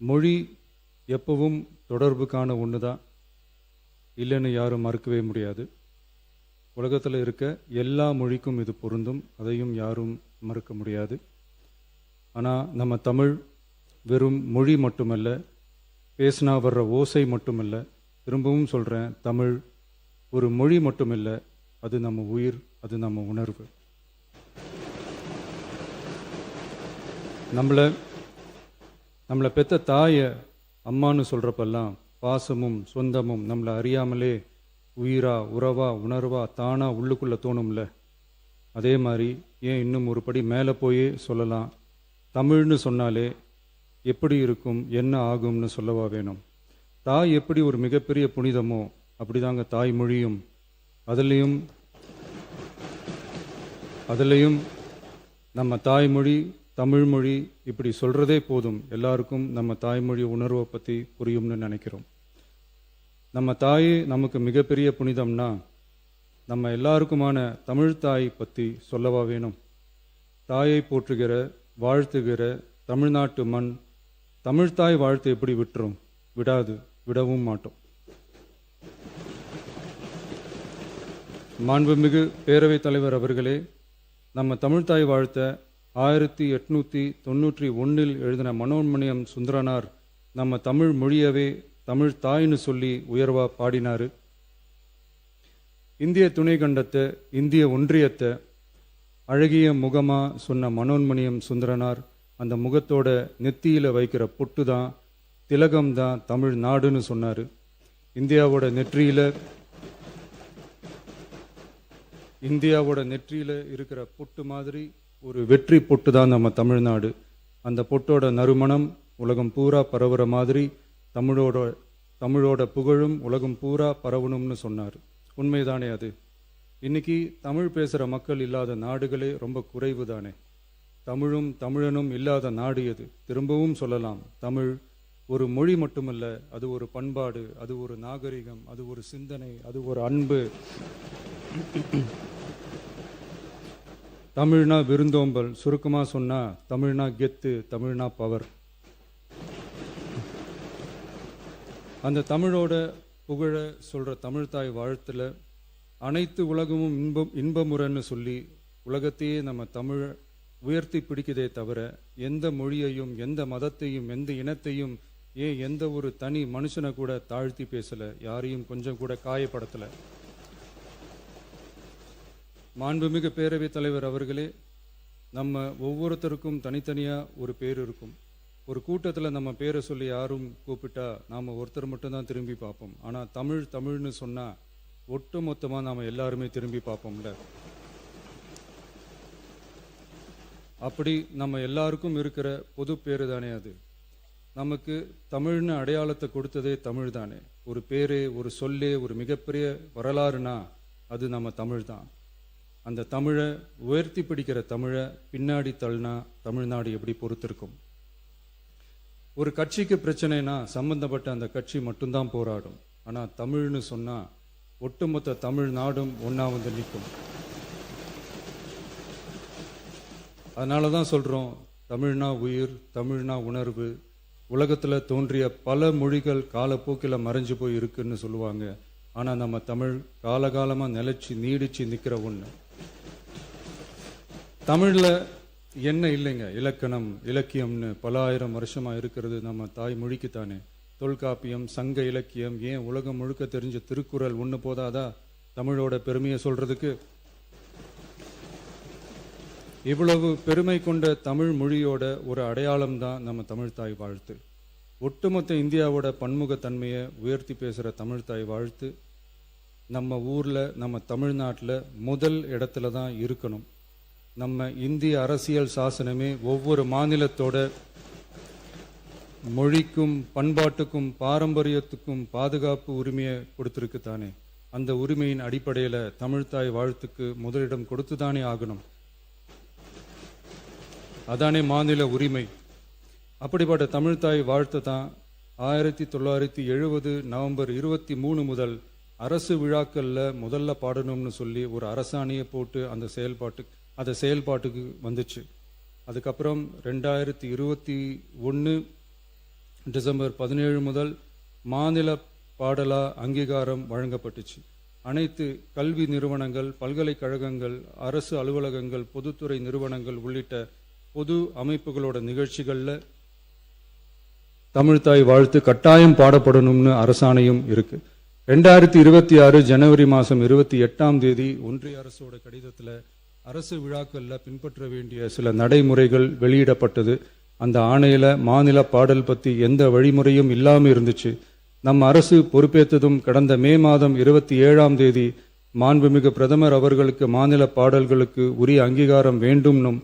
மொழி எப்பவும் தொடர்புக்கான ஒன்று தான், இல்லைன்னு யாரும் மறுக்கவே முடியாது. உலகத்தில் இருக்க எல்லா மொழிக்கும் இது பொருந்தும், அதையும் யாரும் மறுக்க முடியாது. ஆனால் நம்ம தமிழ் வெறும் மொழி மட்டுமல்ல, பேசினா வர்ற ஓசை மட்டுமல்ல, திரும்பவும் சொல்கிறேன், தமிழ் ஒரு மொழி மட்டுமில்லை, அது நம்ம உயிர், அது நம்ம உணர்வு. நம்மளை பெற்ற தாயை அம்மானு சொல்கிறப்பெல்லாம் பாசமும் சொந்தமும் நம்மளை அறியாமலே உயிரா உறவா உணர்வா தானா உள்ளுக்குள்ளே தோணும்ல. அதே மாதிரி ஏன் இன்னும் ஒரு படி மேலே போயே சொல்லலாம், தமிழ்னு சொன்னாலே எப்படி இருக்கும், என்ன ஆகும்னு சொல்லவா வேணும். தாய் எப்படி ஒரு மிகப்பெரிய புனிதமோ அப்படிதாங்க தாய்மொழியும். அதுலேயும் நம்ம தாய்மொழி தமிழ்மொழி இப்படி சொல்கிறதே போதும், எல்லாருக்கும் நம்ம தாய்மொழி உணர்வை பற்றி புரியும்னு நினைக்கிறோம். நம்ம தாயே நமக்கு மிகப்பெரிய புனிதம்னா நம்ம எல்லாருக்குமான தமிழ் தாய் பற்றி சொல்லவா வேணும். தாயை போற்றுகிற வாழ்த்துகிற தமிழ்நாட்டு மண் தமிழ்தாய் வாழ்த்து எப்படி விடாது, விடவும் மாட்டோம். மாண்புமிகு பேரவைத் தலைவர் அவர்களே, நம்ம தமிழ்தாய் வாழ்த்த 1891 எழுதின மனோன்மணியம் சுந்தரனார் நம்ம தமிழ் மொழியவே தமிழ் தாய்னு சொல்லி உயர்வா பாடினார். இந்திய துணை கண்டத்தை, இந்திய ஒன்றியத்தை அழகிய முகமா சொன்ன மனோன்மணியம் சுந்தரனார் அந்த முகத்தோட நெத்தியில் வைக்கிற பொட்டு தான், திலகம் தான் தமிழ் நாடுன்னு சொன்னார். இந்தியாவோட நெற்றியில் இருக்கிற பொட்டு மாதிரி ஒரு வெற்றி பொட்டு தான் நம்ம தமிழ்நாடு. அந்த பொட்டோட நறுமணம் உலகம் பூரா பரவுற மாதிரி தமிழோட புகழும் உலகம் பூரா பரவணும்னு சொன்னார். உண்மைதானே அது? இன்னைக்கு தமிழ் பேசுகிற மக்கள் இல்லாத நாடுகளே ரொம்ப குறைவு தானே. தமிழும் தமிழனும் இல்லாத நாடு எது? திரும்பவும் சொல்லலாம், தமிழ் ஒரு மொழி மட்டுமல்ல, அது ஒரு பண்பாடு, அது ஒரு நாகரிகம், அது ஒரு சிந்தனை, அது ஒரு அன்பு. தமிழ்னா விருந்தோம்பல், சுருக்கமாக சொன்னா தமிழ்னா கெத்து, தமிழ்னா பவர். அந்த தமிழோட புகழ சொல்ற தமிழ்தாய் வாழ்த்துல அனைத்து உலகமும் இன்பமுறன்னு சொல்லி உலகத்தையே நம்ம தமிழ் உயர்த்தி பிடிக்குதே தவிர எந்த மொழியையும் எந்த மதத்தையும் எந்த இனத்தையும் ஏன் எந்த ஒரு தனி மனுஷனை கூட தாழ்த்தி பேசல, யாரையும் கொஞ்சம் கூட காயப்படுத்தல. மாண்புமிகு பேரவைத் தலைவர் அவர்களே, நம்ம ஒவ்வொருத்தருக்கும் தனித்தனியா ஒரு பேர் இருக்கும். ஒரு கூட்டத்தில் நம்ம பேரை சொல்லி யாரும் கூப்பிட்டா நாம ஒருத்தர் மட்டும்தான் திரும்பி பார்ப்போம். ஆனால் தமிழ்னு சொன்னா ஒட்டு மொத்தமாக நாம எல்லாருமே திரும்பி பார்ப்போம்ல. அப்படி நம்ம எல்லாருக்கும் இருக்கிற பொது பேரு தானே அது. நமக்கு தமிழ்னு அடையாளத்தை கொடுத்ததே தமிழ் தானே. ஒரு பேரே, ஒரு சொல்லே, ஒரு மிகப்பெரிய வரலாறுனா அது நம்ம தமிழ் தான். அந்த தமிழை உயர்த்தி பிடிக்கிற தமிழை பின்னாடி தள்ளினா தமிழ்நாடு எப்படி பொறுத்திருக்கும்? ஒரு கட்சிக்கு பிரச்சனைனா சம்பந்தப்பட்ட அந்த கட்சி மட்டும்தான் போராடும். ஆனால் தமிழ்னு சொன்னா ஒட்டுமொத்த தமிழ்நாடும் ஒன்னா வந்து நிற்கும். அதனால தான் சொல்கிறோம், தமிழ்னா உயிர், தமிழ்னா உணர்வு. உலகத்தில் தோன்றிய பல மொழிகள் காலப்போக்கில் மறைஞ்சு போய் இருக்குன்னு சொல்லுவாங்க. ஆனால் நம்ம தமிழ் காலகாலமாக நிலைச்சி நீடிச்சு நிற்கிற ஒன்று. தமிழில் என்ன இல்லைங்க, இலக்கணம் இலக்கியம்னு பல ஆயிரம் வருஷமாக இருக்கிறது நம்ம தாய்மொழிக்குத்தானே. தொல்காப்பியம், சங்க இலக்கியம், ஏன் உலகம் முழுக்க தெரிஞ்ச திருக்குறள் ஒன்று போதாதா தமிழோட பெருமையை சொல்றதுக்கு? இவ்வளவு பெருமை கொண்ட தமிழ் மொழியோட ஒரு அடையாளம் தான் நம்ம தமிழ்தாய் வாழ்த்து. ஒட்டுமொத்த இந்தியாவோட பன்முகத்தன்மையை உயர்த்தி பேசுகிற தமிழ்தாய் வாழ்த்து நம்ம ஊரில், நம்ம தமிழ்நாட்டில் முதல் இடத்துல தான் இருக்கணும். நம்ம இந்திய அரசியல் சாசனமே ஒவ்வொரு மாநிலத்தோட மொழிக்கும் பண்பாட்டுக்கும் பாரம்பரியத்துக்கும் பாதுகாப்பு உரிமையை கொடுத்துருக்கு தானே. அந்த உரிமையின் அடிப்படையில் தமிழ்தாய் வாழ்த்துக்கு முதலிடம் கொடுத்துதானே ஆகணும். அதானே மாநில உரிமை. அப்படிப்பட்ட தமிழ்தாய் வாழ்த்து தான் 1970 நவம்பர் 23 முதல் அரசு விழாக்கள்ல முதல்ல பாடணும்னு சொல்லி ஒரு அரசாணையை போட்டு அந்த செயல்பாட்டுக்கு வந்துச்சு. அதுக்கப்புறம் 2021 டிசம்பர் 17 முதல் மாநில பாடலா அங்கீகாரம் வழங்கப்பட்டுச்சு. அனைத்து கல்வி நிறுவனங்கள், பல்கலைக்கழகங்கள், அரசு அலுவலகங்கள், பொதுத்துறை நிறுவனங்கள் உள்ளிட்ட பொது அமைப்புகளோட நிகழ்ச்சிகளில் தமிழ்தாய் வாழ்த்து கட்டாயம் பாடப்படணும்னு அரசாணையும் இருக்கு. 2026 ஜனவரி மாதம் 28 ஒன்றிய அரசோட கடிதத்தில் அரசு விழாக்களில் பின்பற்ற வேண்டிய சில நடைமுறைகள் வெளியிடப்பட்டது. அந்த ஆணையில் மாநில பாடல் பற்றி எந்த வழிமுறையும் இல்லாமல் இருந்துச்சு. நம் அரசு பொறுப்பேற்றதும் கடந்த மே மாதம் 27 மாண்புமிகு பிரதமர் அவர்களுக்கு மாநில பாடல்களுக்கு உரிய அங்கீகாரம் வேண்டும்னும்,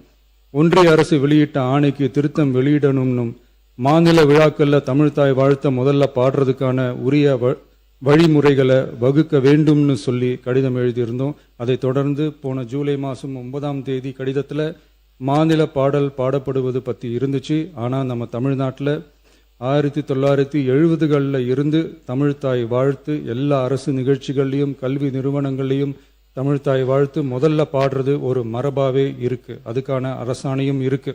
ஒன்றிய அரசு வெளியிட்ட ஆணைக்கு திருத்தம் வெளியிடணும்னும், மாநில விழாக்களில் தமிழ்தாய் வாழ்த்த முதல்ல பாடுறதுக்கான உரிய வழிமுறைகளை வகுக்க வேண்டும்னு சொல்லி கடிதம் எழுதியிருந்தோம். அதை தொடர்ந்து போன ஜூலை மாதம் 9 கடிதத்தில் மாநில பாடல் பாடப்படுவது பற்றி இருந்துச்சு. ஆனால் நம்ம தமிழ்நாட்டில் 1970களில் இருந்து தமிழ்தாய் வாழ்த்து எல்லா அரசு நிகழ்ச்சிகள்லையும் கல்வி நிறுவனங்கள்லையும் தமிழ்தாய் வாழ்த்து முதல்ல பாடுறது ஒரு மரபாவே இருக்கு. அதுக்கான அரசாணையும் இருக்கு.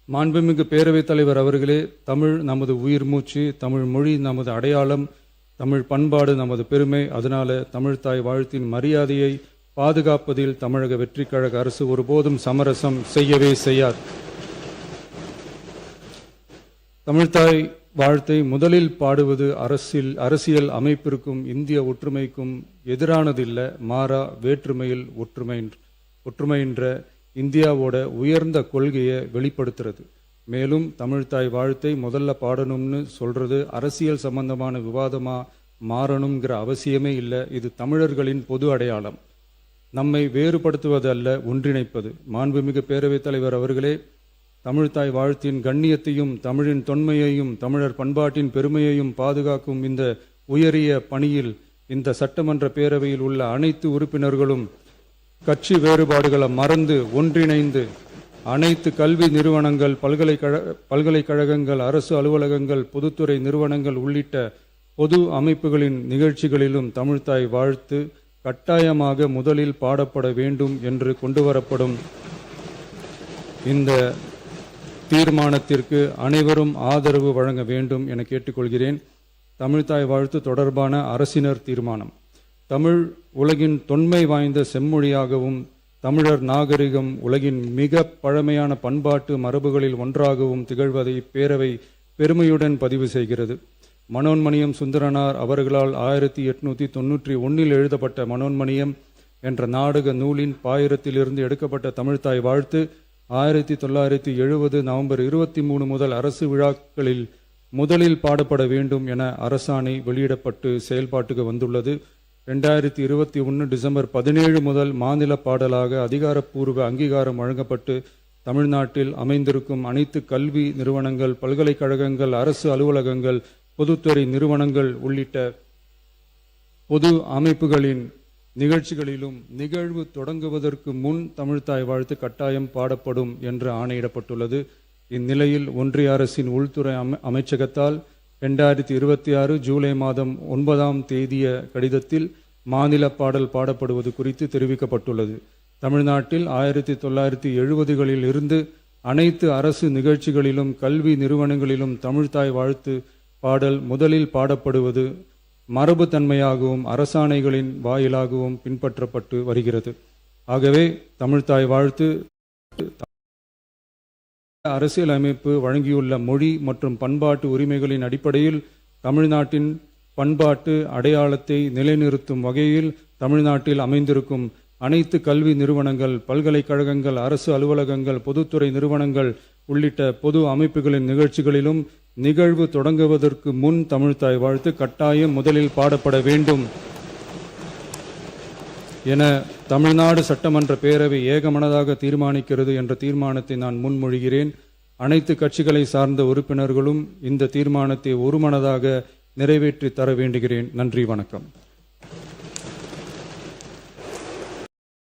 மாண்புமிகு பேரவைத் தலைவர் அவர்களே, தமிழ் நமது உயிர் மூச்சு, தமிழ் மொழி நமது அடையாளம், தமிழ் பண்பாடு நமது பெருமை. அதனால தமிழ்தாய் வாழ்த்தின் மரியாதையை பாதுகாப்பதில் தமிழக வெற்றிக் கழக அரசு ஒருபோதும் சமரசம் செய்யவே செய்யாது. தமிழ்தாய் வாழ்த்தை முதலில் பாடுவது அரசியல் அமைப்பிற்கும் இந்திய ஒற்றுமைக்கும் எதிரானதில்லை. மாறா வேற்றுமையில் ஒற்றுமைன்ற இந்தியாவோட உயர்ந்த கொள்கையை வெளிப்படுத்துறது. மேலும் தமிழ்தாய் வாழ்த்தை முதல்ல பாடணும்னு சொல்றது அரசியல் சம்பந்தமான விவாதமா மாறணுங்கிற அவசியமே இல்லை. இது தமிழர்களின் பொது அடையாளம். நம்மை வேறுபடுத்துவதல்ல, ஒன்றிணைப்பது. மாண்புமிகு பேரவைத் தலைவர் அவர்களே, தமிழ்தாய் வாழ்த்தின் கண்ணியத்தையும் தமிழின் தொன்மையையும் தமிழர் பண்பாட்டின் பெருமையையும் பாதுகாக்கும் இந்த உயரிய பணியில் இந்த சட்டமன்ற பேரவையில் உள்ள அனைத்து உறுப்பினர்களும் கட்சி வேறுபாடுகளை மறந்து ஒன்றிணைந்து அனைத்து கல்வி நிறுவனங்கள், பல்கலைக்கழகங்கள், அரசு அலுவலகங்கள், பொதுத்துறை நிறுவனங்கள் உள்ளிட்ட பொது அமைப்புகளின் நிகழ்ச்சிகளிலும் தமிழ்தாய் வாழ்த்து கட்டாயமாக முதலில் பாடப்பட வேண்டும் என்று கொண்டுவரப்படும் இந்த தீர்மானத்திற்கு அனைவரும் ஆதரவு வழங்க வேண்டும் என கேட்டுக்கொள்கிறேன். தமிழ்தாய் வாழ்த்து தொடர்பான அரசினர் தீர்மானம். தமிழ் உலகின் தொன்மை வாய்ந்த செம்மொழியாகவும் தமிழர் நாகரிகம் உலகின் மிக பழமையான பண்பாட்டு மரபுகளில் ஒன்றாகவும் திகழ்வதை பேரவை பெருமையுடன் பதிவு செய்கிறது. மனோன்மணியம் சுந்தரனார் அவர்களால் 1891 எழுதப்பட்ட மனோன்மணியம் என்ற நாடக நூலின் பாயிரத்திலிருந்து எடுக்கப்பட்ட தமிழ்தாய் வாழ்த்து 1970 நவம்பர் 23 முதல் அரசு விழாக்களில் முதலில் பாடப்பட வேண்டும் என அரசாணை வெளியிடப்பட்டு செயல்பாட்டுக்கு வந்துள்ளது. 2021 டிசம்பர் 17 முதல் மாநில பாடலாக அதிகாரப்பூர்வ அங்கீகாரம் வழங்கப்பட்டு தமிழ்நாட்டில் அமைந்திருக்கும் அனைத்து கல்வி நிறுவனங்கள், பல்கலைக்கழகங்கள், அரசு அலுவலகங்கள், பொதுத்துறை நிறுவனங்கள் உள்ளிட்ட பொது அமைப்புகளின் நிகழ்ச்சிகளிலும் நிகழ்வு தொடங்குவதற்கு முன் தமிழ்தாய் வாழ்த்து கட்டாயம் பாடப்படும் என்று ஆணையிடப்பட்டுள்ளது. இந்நிலையில் ஒன்றிய அரசின் உள்துறை அமைச்சகத்தால் 2026 ஜூலை மாதம் 9 கடிதத்தில் மாநில பாடல் பாடப்படுவது குறித்து தெரிவிக்கப்பட்டுள்ளது. தமிழ்நாட்டில் 1970களில் இருந்து அனைத்து அரசு நிகழ்ச்சிகளிலும் கல்வி நிறுவனங்களிலும் தமிழ்தாய் வாழ்த்து பாடல் முதலில் பாடப்படுவது மரபுத்தன்மையாகவும் அரசாணைகளின் வாயிலாகவும் பின்பற்றப்பட்டு வருகிறது. ஆகவே தமிழ்தாய் வாழ்த்து அரசியல் அமைப்பு வழங்கியுள்ள மொழி மற்றும் பண்பாட்டு உரிமைகளின் அடிப்படையில் தமிழ்நாட்டின் பண்பாட்டு அடையாளத்தை நிலைநிறுத்தும் வகையில் தமிழ்நாட்டில் அமைந்திருக்கும் அனைத்து கல்வி நிறுவனங்கள், பல்கலைக்கழகங்கள், அரசு அலுவலகங்கள், பொதுத்துறை நிறுவனங்கள் உள்ளிட்ட பொது அமைப்புகளின் நிகழ்ச்சிகளிலும் நிகழ்வு தொடங்குவதற்கு முன் தமிழ்தாய் வாழ்த்து கட்டாயம் முதலில் பாடப்பட வேண்டும் என தமிழ்நாடு சட்டமன்ற பேரவை ஏகமனதாக தீர்மானிக்கிறது என்ற தீர்மானத்தை நான் முன்மொழிகிறேன். அனைத்து கட்சிகளை சார்ந்த உறுப்பினர்களும் இந்த தீர்மானத்தை ஒருமனதாக நிறைவேற்றி தர வேண்டுகிறேன். நன்றி, வணக்கம்.